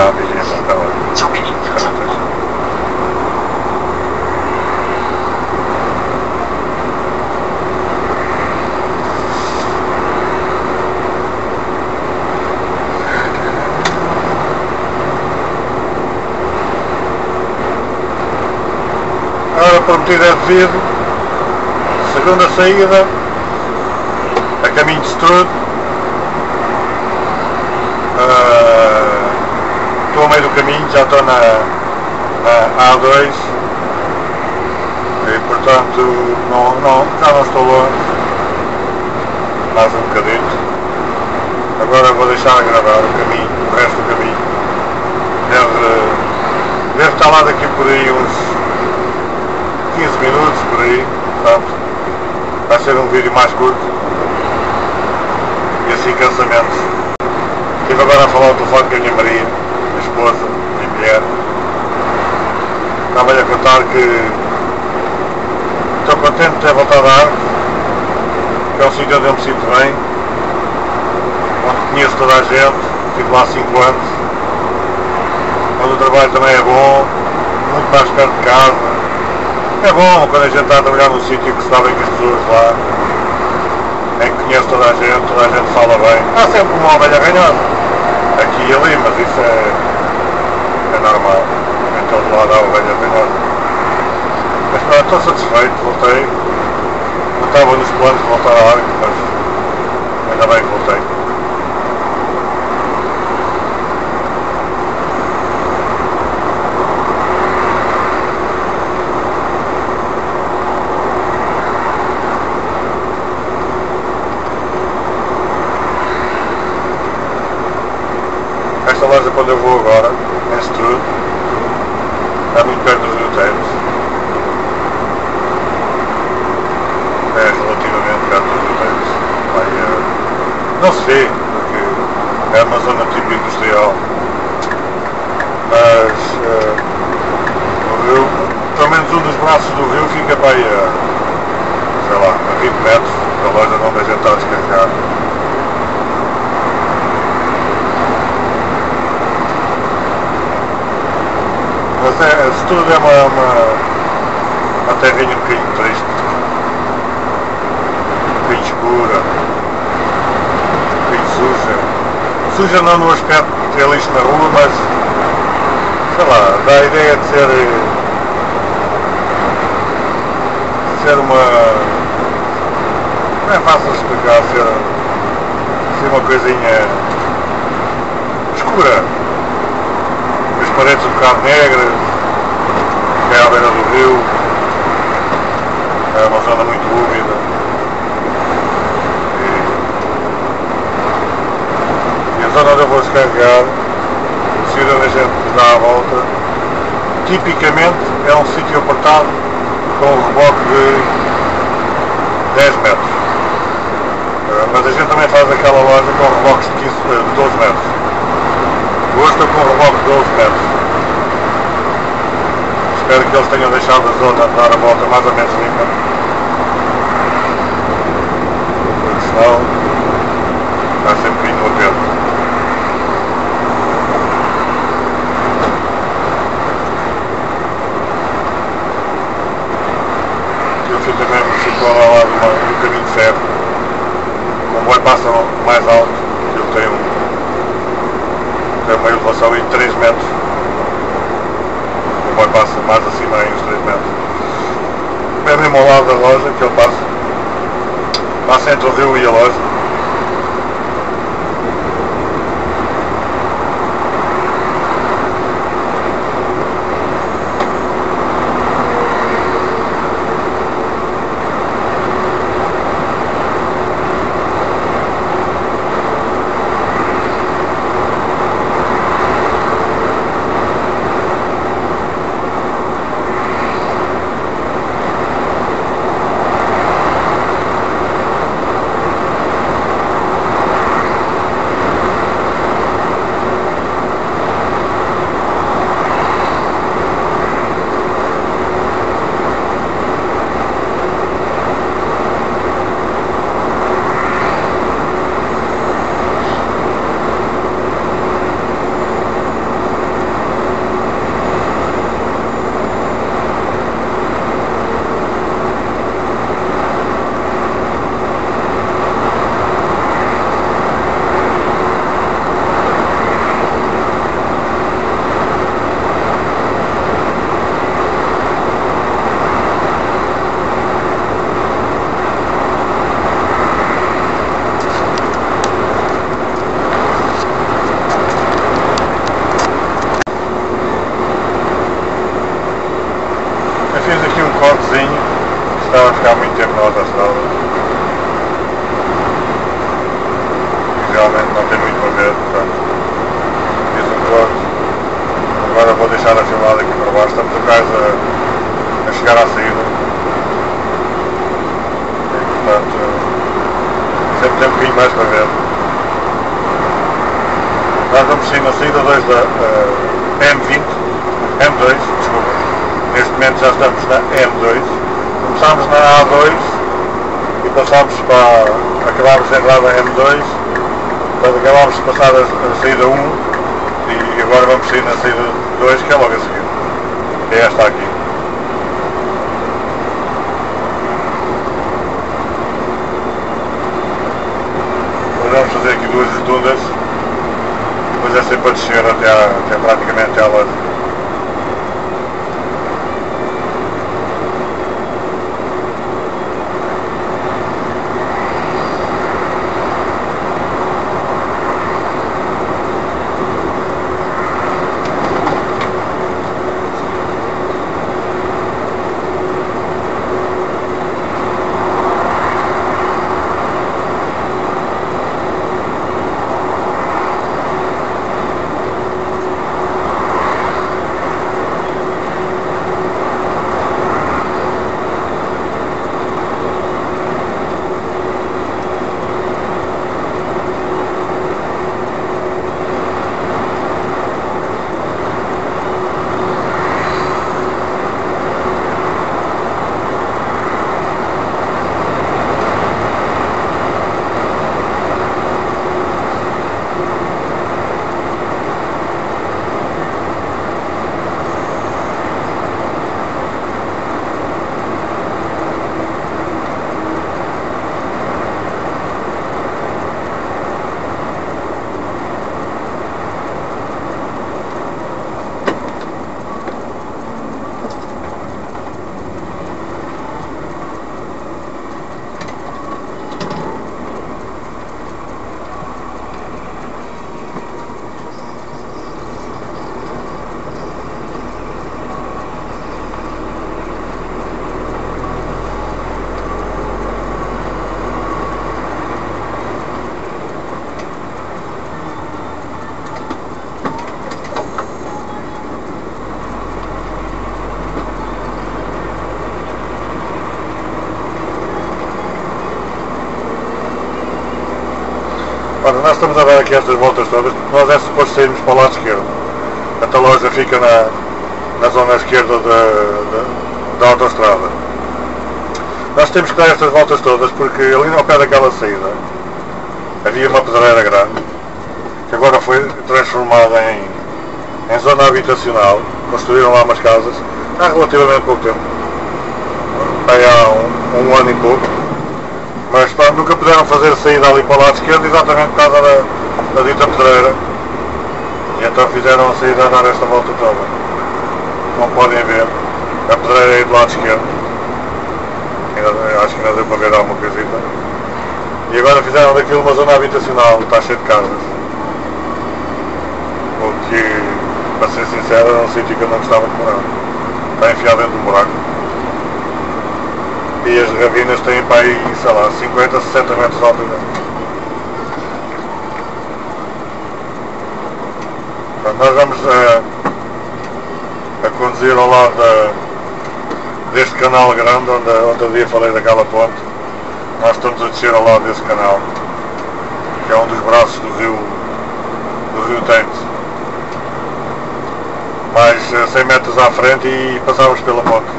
Ah, beleza, tá ótimo. Agora prometido é devido. Segunda saída, a caminho de Estrude. Estou a meio do caminho, já estou na A2 e portanto já não estou longe, mais um bocadinho. Agora vou deixar a gravar o caminho, o resto do caminho. Deve estar lá daqui por aí uns 15 minutos por aí, portanto vai ser um vídeo mais curto e assim cansa menos. Estive agora a falar ao telefone com a minha Maria, minha esposa, minha mulher. Estava-lhe a contar que estou contente de ter voltado à arte, que é um sítio onde eu me sinto bem, onde conheço toda a gente, estive lá há 5 anos, onde o trabalho também é bom, muito mais perto de casa. É bom quando a gente está a trabalhar num sítio que se dá bem com as pessoas lá, em que conhece toda a gente fala bem. Há sempre uma ovelha ganhada, aqui e ali, mas isso é normal, em todo lado há ovelha ganhada. Mas pronto, estou satisfeito, voltei. Não estava nos planos de voltar à Arco, mas ainda bem que voltei. Esta loja para onde eu vou agora, em Estrude, está muito perto dos Roteiros. É relativamente perto dos Roteiros. Não se vê, porque é uma zona tipo industrial. Mas o rio, pelo menos um dos braços do rio fica para aí a, sei lá, a 20 metros da loja onde a gente está a descarregar. Mas Estrude é uma terrinha um bocadinho triste, um bocadinho escura, um bocadinho suja. Suja não no aspecto de ter lixo na rua, mas sei lá, dá a ideia de ser uma... não é fácil explicar, ser uma coisinha escura. As paredes um bocado negras, que é à beira do rio, é uma zona muito úmida e a zona onde eu vou descarregar, o sítio onde a gente dá a volta, tipicamente é um sítio apertado com um reboque de 10 metros, mas a gente também faz aquela loja com reboques de 12 metros. Hoje estou com um reboque de 12 metros. Espero que eles tenham deixado a zona de dar a volta mais ou menos limpa. Porque senão vai ser um bocadinho no apelo. Eu fui também me situar ao lado do caminho de ferro. O comboio passa mais alto, eu tenho uma elevação em 3 metros. O comboio passa mais acima aí uns 3 metros. É mesmo ao lado da loja que ele passa entre o rio e a loja. a ficar muito tempo na autostrada. E realmente não tem muito a ver, portanto, diz o motor. Agora vou deixar a filmada aqui para baixo, estamos quase a chegar à saída. E, portanto, sempre tem um bocadinho mais para ver. Nós vamos sair na saída 2 da M2, desculpa. Neste momento já estamos na M2. Começámos na A2 e passámos para. Acabámos de entrar na M2, portanto acabámos de passar a saída 1 e agora vamos sair na saída 2, que é logo a seguir. Que é esta aqui. Agora vamos fazer aqui duas rotundas. Depois é sempre a descer até praticamente à loja. Ora, nós estamos a dar aqui estas voltas todas, porque nós é suposto sairmos para o lado esquerdo. Esta loja fica na zona esquerda da autostrada. Nós temos que dar estas voltas todas porque ali ao pé daquela saída havia uma pedreira grande que agora foi transformada em zona habitacional. Construíram lá umas casas há relativamente pouco tempo, bem há um ano e pouco. Mas pá, nunca puderam fazer a saída ali para o lado esquerdo exatamente por causa da dita pedreira. E então fizeram a saída a dar esta volta toda. Como podem ver, a pedreira é aí do lado esquerdo. Acho que ainda deu para ver alguma coisita. E agora fizeram daquilo uma zona habitacional, está cheio de casas. O que, para ser sincero, era um sítio que eu não gostava de morar. Está enfiado dentro de um buraco. E as ravinas têm para aí, sei lá, 50, 60 metros de altura. Nós vamos a conduzir ao lado deste canal grande, onde outro dia falei daquela ponte. Nós estamos a descer ao lado desse canal, que é um dos braços do rio Tente. Mais 100 metros à frente e passávamos pela ponte.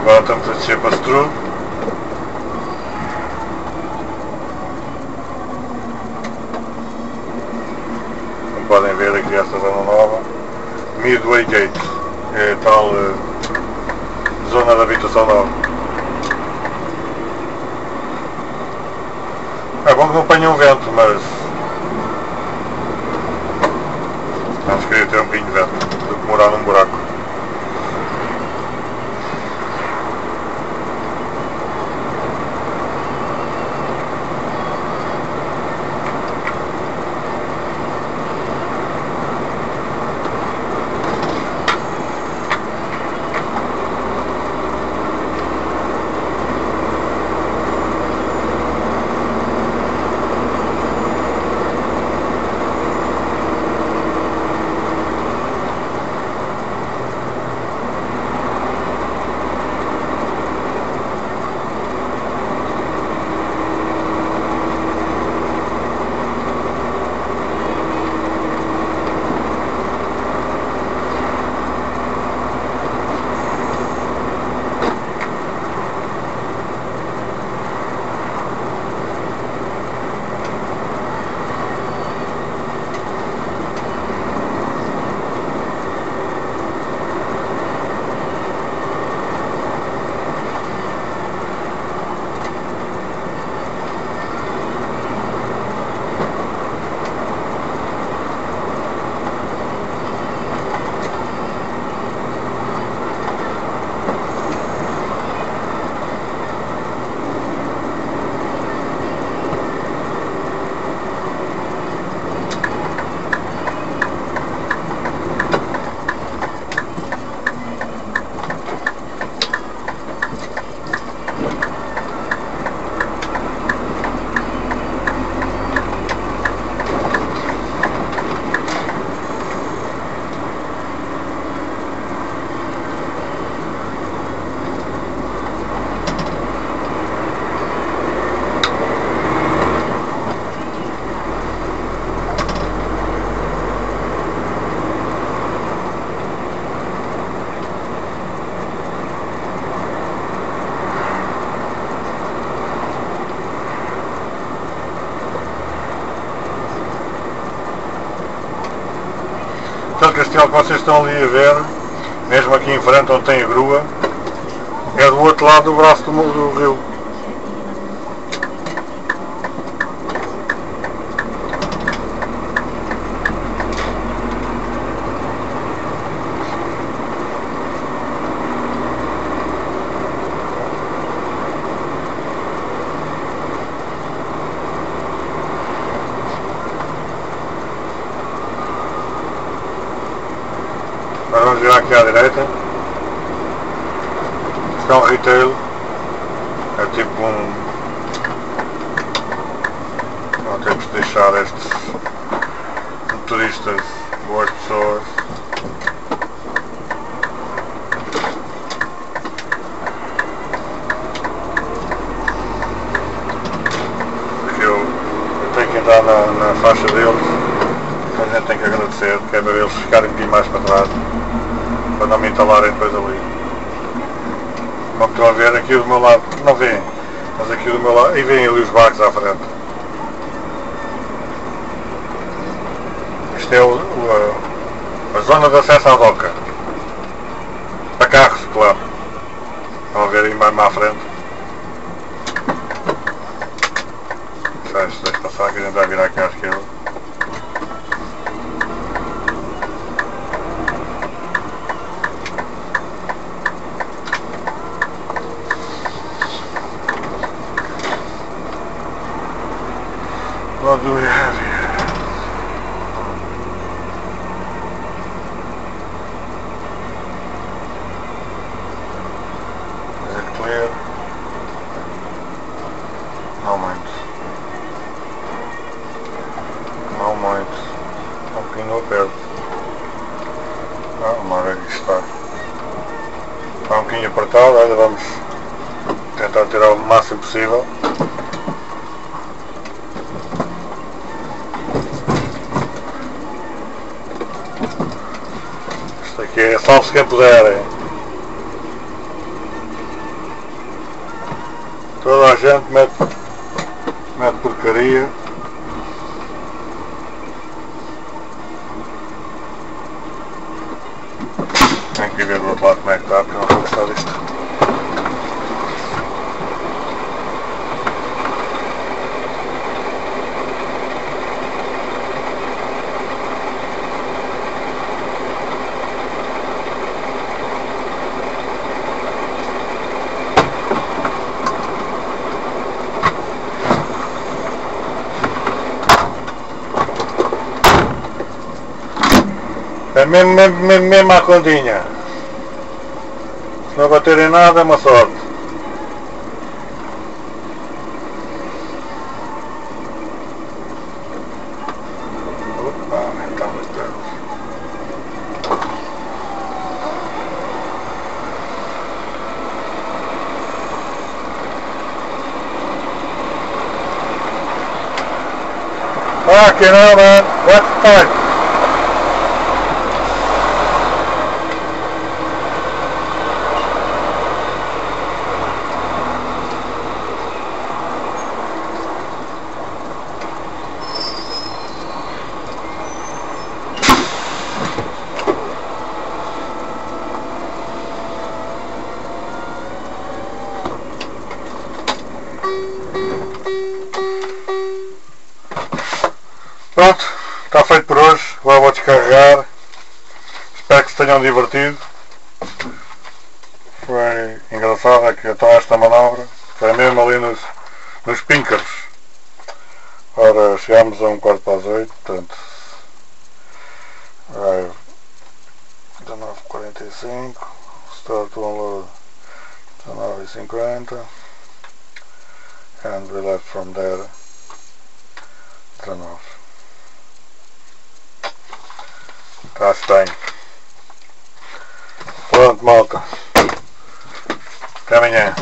Agora estamos a descer para Struve. Como podem ver aqui esta zona nova, Midway Gate, é a tal zona de habitação nova. É bom que não apanhe um vento, mas vamos querer ter um bocadinho de vento do que morar num buraco. castelo que vocês estão ali a ver, mesmo aqui em frente onde tem a grua, é do outro lado do braço do rio. Agora vamos virar aqui à direita. Isto é um retail. É tipo um... Não temos de deixar estes motoristas boas pessoas. Porque eu tenho que entrar na faixa deles. A gente tem que agradecer, que é para eles ficarem um bocadinho mais para trás, para não me entalarem depois ali. Como estão a ver, aqui do meu lado, não vêem, mas aqui do meu lado, e vêm ali os barcos à frente. Isto é a zona de acesso à doca. Para carros, claro. Estão a ver aí mais à frente. Deixa passar que a gente vai virar aqui à esquerda. What do we have here? Is it clear? Não muito. Não muito. Um bocadinho aperto. Vamos ver que está. Está um bocadinho apertado, ainda vamos tentar tirar o máximo possível. Aqui é salve-se quem puder. Toda a gente mete porcaria. Tenho que ver do outro lado como é que está, porque não vou gostar disto. É mesmo à continha. Se não baterem nada é uma sorte. Opa, está muito perto. Fuck, you know, man. What the fuck? Pronto, está feito por hoje. Agora vou descarregar. Espero que se tenham divertido. Foi engraçado aqui então esta manobra. Foi mesmo ali nos píncaros. Ora, chegámos a 7:15, portanto vai 19:45, start to unload 19:50 and we left from there 19. Está-se bem. Pronto, malta. Até amanhã.